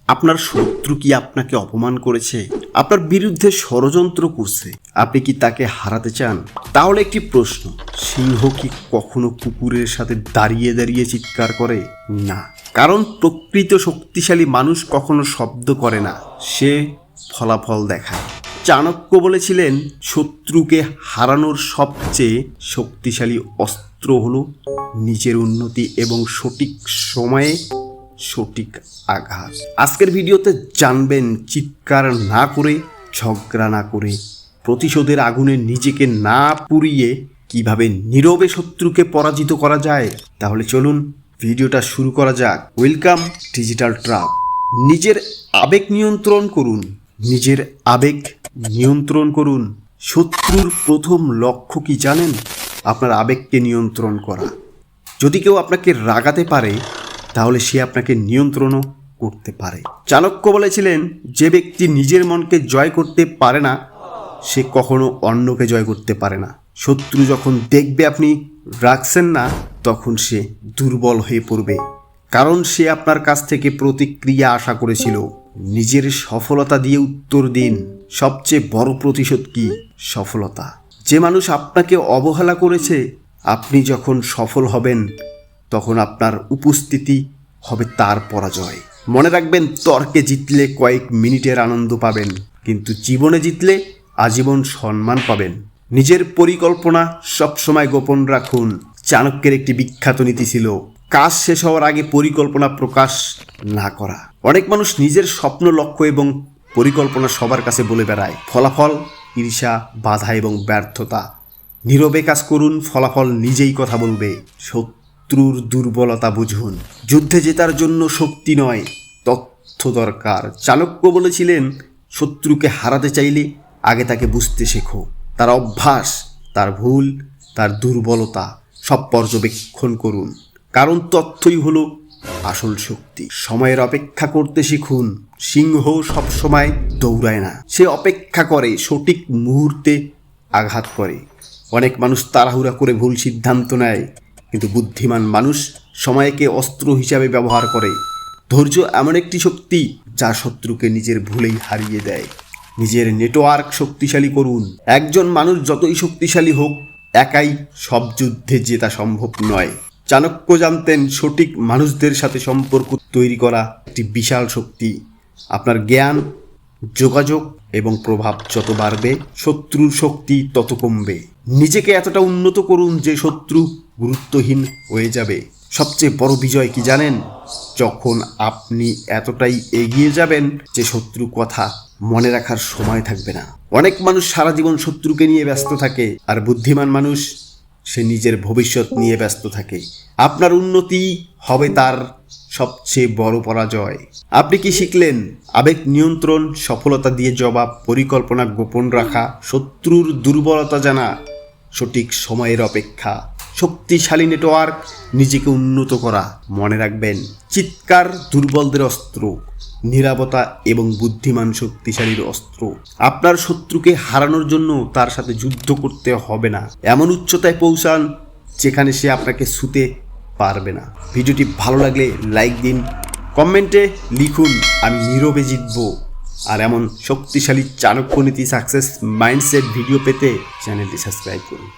আপনার শত্রু কি আপনাকে অপমান করেছে, আপনার বিরুদ্ধে ষড়যন্ত্র করছে, আপনি কি তাকে হারাতে চান? তাহলে একটি প্রশ্ন, সিংহ কি কখনো কুকুরের সাথে দাঁড়িয়ে দাঁড়িয়ে চিৎকার করে? না, কারণ প্রকৃত শক্তিশালী মানুষ কখনো শব্দ করে না, সে ফলাফল দেখায়। চাণক্য বলেছিলেন, শত্রুকে হারানোর সবচেয়ে শক্তিশালী অস্ত্র হলো নিজের উন্নতি এবং সঠিক সময়ে সঠিক আঘাত। আজকের ভিডিওতে জানবেন, চিৎকার না করে, ঝগড়া না করে, প্রতিশোধের আগুনে নিজেকে না পুড়িয়ে কিভাবে নীরবে শত্রুকে পরাজিত করা যায়। তাহলে চলুন ভিডিওটা শুরু করা যাক। Welcome digital truck. নিজের আবেগ নিয়ন্ত্রণ করুন, নিজের আবেগ নিয়ন্ত্রণ করুন। শত্রুর প্রথম লক্ষ্য কি জানেন? আপনার আবেগকে নিয়ন্ত্রণ করা। যদি কেউ আপনাকে রাগাতে পারে, তাহলে সে আপনাকে নিয়ন্ত্রণও করতে পারে। চাণক্য বলেছিলেন, যে ব্যক্তি নিজের মনকে জয় করতে পারে না, সে কখনো অন্যকে জয় করতে পারে না। শত্রু যখন দেখবে আপনি রাখছেন না, তখন সে দুর্বল হয়ে পড়বে, কারণ সে আপনার কাছ থেকে প্রতিক্রিয়া আশা করেছিল। নিজের সফলতা দিয়ে উত্তর দিন, সবচেয়ে বড় প্রতিশোধ কি? সফলতা। যে মানুষ আপনাকে অবহেলা করেছে, আপনি যখন সফল হবেন, তখন আপনার উপস্থিতি হবে তার পরাজয়। মনে রাখবেন, তর্কে জিতলে কয়েক মিনিটের আনন্দ পাবেন, কিন্তু জীবনে জিতলে আজীবন সম্মান পাবেন। নিজের পরিকল্পনা সবসময় গোপন রাখুন। চাণক্যের একটি বিখ্যাত নীতি ছিল, কাজ শেষ হওয়ার আগে পরিকল্পনা প্রকাশ না করা। অনেক মানুষ নিজের স্বপ্ন, লক্ষ্য এবং পরিকল্পনা সবার কাছে বলে বেড়ায়। ফলাফল, ঈর্ষা, বাধা এবং ব্যর্থতা। নীরবে কাজ করুন, ফলাফল নিজেই কথা বলবে। শত্রুর দুর্বলতা বুঝুন। যুদ্ধে জেতার জন্য শক্তি নয়, তথ্য দরকার। চাণক্য বলেছিলেন, শত্রুকে হারাতে চাইলে আগে তাকে বুঝতে শেখো। তার অভ্যাস, তার ভুল, তার দুর্বলতা সব পর্যবেক্ষণ করুন, কারণ তথ্যই হলো আসল শক্তি। সময়ের অপেক্ষা করতে শিখুন। সিংহ সবসময় দৌড়ায় না, সে অপেক্ষা করে, সঠিক মুহূর্তে আঘাত করে। অনেক মানুষ তাড়াহুড়া করে ভুল সিদ্ধান্ত নেয়, কিন্তু বুদ্ধিমান মানুষ সময়কে অস্ত্র হিসাবে ব্যবহার করে। ধৈর্য এমন একটি শক্তি যা শত্রুকে নিজের ভুলেই হারিয়ে দেয়। নিজের নেটওয়ার্ক শক্তিশালী করুন। একজন মানুষ যতই শক্তিশালী হোক, একাই সব যুদ্ধে জেতা সম্ভব নয়। চাণক্য জানতেন, সঠিক মানুষদের সাথে সম্পর্ক তৈরি করা একটি বিশাল শক্তি। আপনার জ্ঞান, যোগাযোগ এবং প্রভাব যত বাড়বে, শত্রুর শক্তি তত কমবে। নিজেকে এতটা উন্নত করুন যে শত্রু গুরুত্বহীন হয়ে যাবে। সবচেয়ে বড় বিজয় কি জানেন? যখন আপনি এতটাই এগিয়ে যাবেন যে শত্রু কথা মনে রাখার সময় থাকবে না। অনেক মানুষ সারা জীবন শত্রুকে নিয়ে ব্যস্ত থাকে, আর বুদ্ধিমান মানুষ সে নিজের ভবিষ্যৎ নিয়ে ব্যস্ত থাকে। আপনার উন্নতি হবে তার সবচেয়ে বড় পরাজয়। আপনি কি শিখলেন? আবেগ নিয়ন্ত্রণ, সফলতা দিয়ে জবাব, পরিকল্পনা গোপন রাখা, শত্রুর দুর্বলতা জানা, সঠিক সময়ের অপেক্ষা, শক্তিশালী নেটওয়ার্ক, নিজেকে উন্নত করা। মনে রাখবেন, চিৎকার দুর্বলদের অস্ত্র, নীরবতা এবং বুদ্ধিমান শক্তিশালীর অস্ত্র। আপনার শত্রুকে হারানোর জন্য তার সাথে যুদ্ধ করতে হবে না। এমন উচ্চতায় পৌঁছান যেখানে সে আপনাকে ছুঁতে পারবে না। ভিডিওটি ভালো লাগলে লাইক দিন, কমেন্টে লিখুন, আমি নীরবে জিতব। আর এমন শক্তিশালী চাণক্য নীতি, সাকসেস মাইন্ডসেট ভিডিও পেতে চ্যানেলটি সাবস্ক্রাইব করুন।